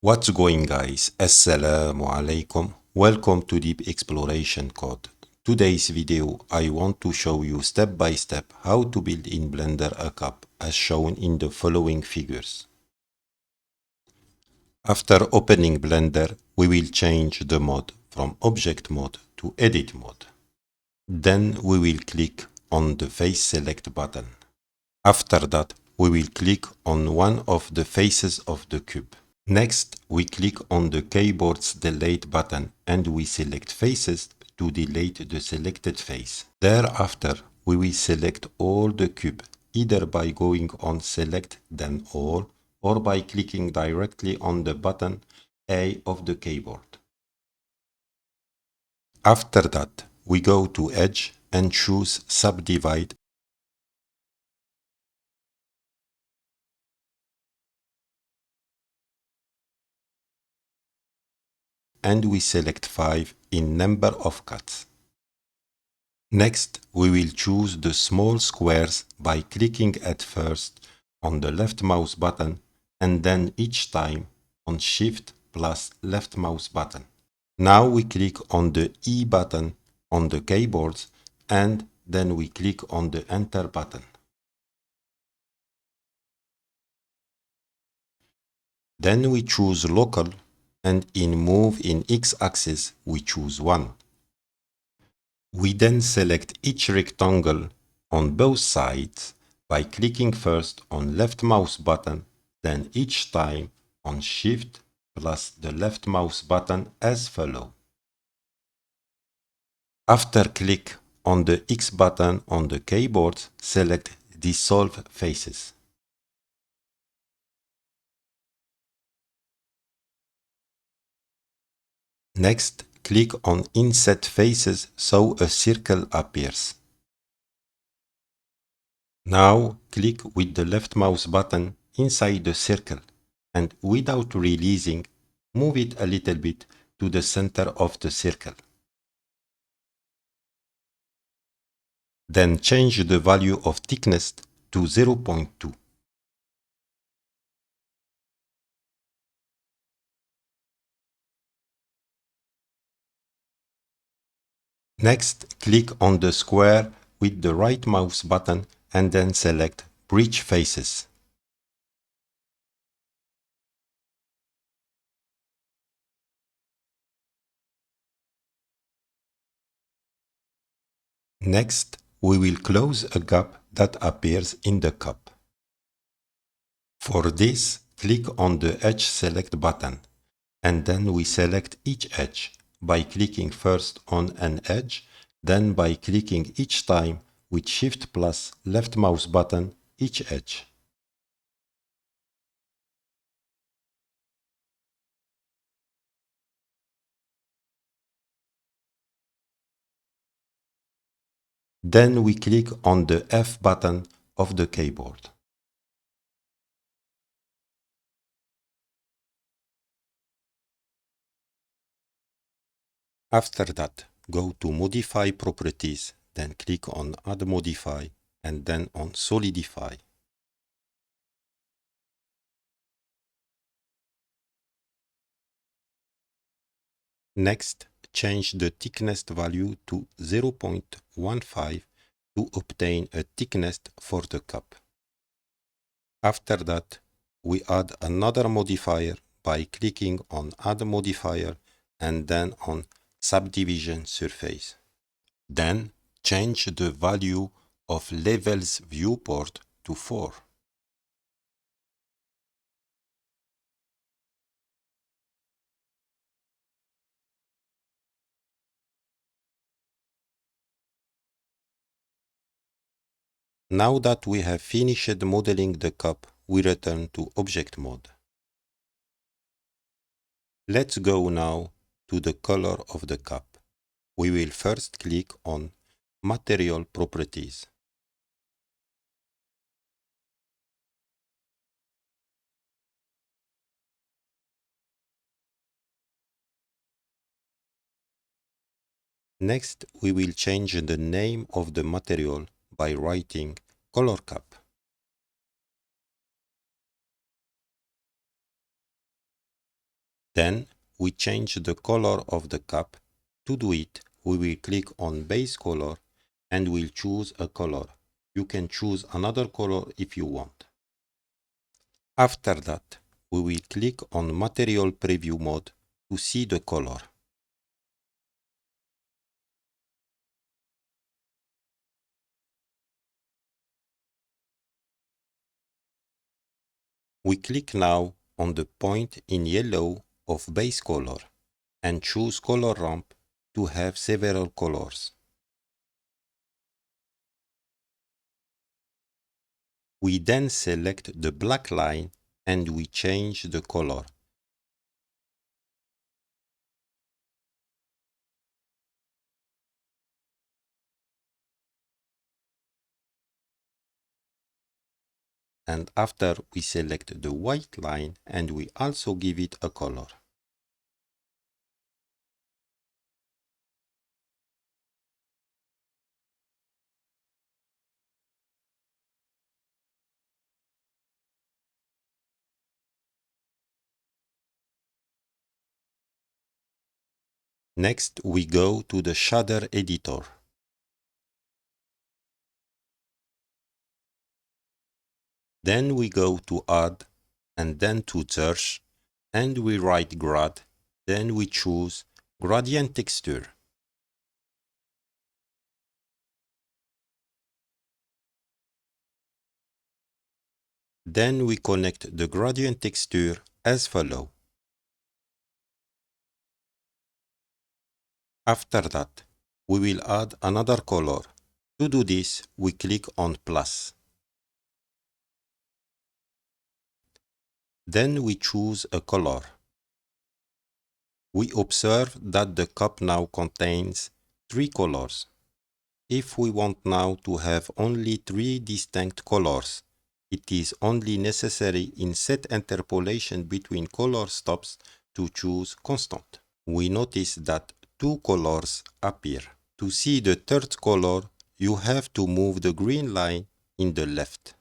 What's going, guys? Assalamu alaikum. Welcome to Deep Exploration Code. Today's video I want to show you step by step how to build in Blender a cup as shown in the following figures. After opening Blender, we will change the mode from object mode to edit mode. Then we will click on the face select button. After that, we will click on one of the faces of the cube. Next, we click on the keyboard's delete button and we select faces to delete the selected face. Thereafter, we will select all the cube, either by going on select then all or by clicking directly on the button A of the keyboard. After that, we go to Edge and choose Subdivide and we select 5 in number of cuts. Next, we will choose the small squares by clicking at first on the left mouse button and then each time on Shift plus left mouse button. Now we click on the E button on the keyboard and then we click on the Enter button. Then we choose Local and in Move in X-axis we choose 1. We then select each rectangle on both sides by clicking first on left mouse button, then each time on Shift plus the left mouse button as follow. After click on the X button on the keyboard, select Dissolve Faces. Next, click on Inset Faces so a circle appears. Now click with the left mouse button inside the circle and without releasing, move it a little bit to the center of the circle. Then change the value of thickness to 0.2. Next, click on the square with the right mouse button and then select Bridge Faces. Next, we will close a gap that appears in the cup. For this, click on the Edge Select button and then we select each edge by clicking first on an edge, then by clicking each time with Shift plus left mouse button each edge. Then we click on the F button of the keyboard. After that, go to Modify Properties, then click on Add Modify and then on Solidify. Next, change the thickness value to 0.15 to obtain a thickness for the cup. After that, we add another modifier by clicking on Add Modifier and then on Subdivision Surface. Then change the value of Levels Viewport to 4. Now that we have finished modeling the cup, we return to object mode. Let's go now to the color of the cup. We will first click on Material Properties. Next, we will change the name of the material by writing Color Cup. Then we change the color of the cup. To do it, we will click on base color and we'll choose a color. You can choose another color if you want. After that, we will click on material preview mode to see the color. We click now on the point in yellow of base color and choose color ramp to have several colors. We then select the black line and we change the color. And after we select the white line and we also give it a color. Next, we go to the shader editor. Then we go to add and then to search and we write grad. Then we choose gradient texture. Then we connect the gradient texture as follows. After that, we will add another color. To do this, we click on plus. Then we choose a color. We observe that the cup now contains 3 colors. If we want now to have only 3 distinct colors, it is only necessary in set interpolation between color stops to choose constant. We notice that 2 colors appear. To see the third color, you have to move the green line in the left.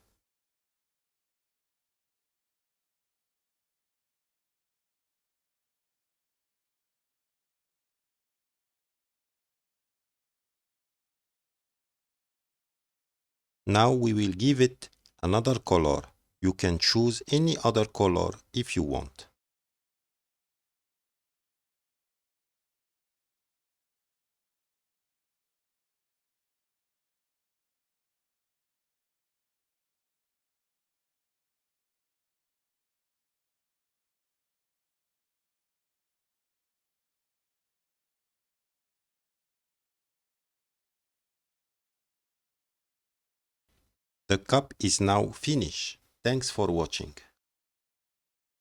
Now we will give it another color. You can choose any other color if you want. The cup is now finished. Thanks for watching.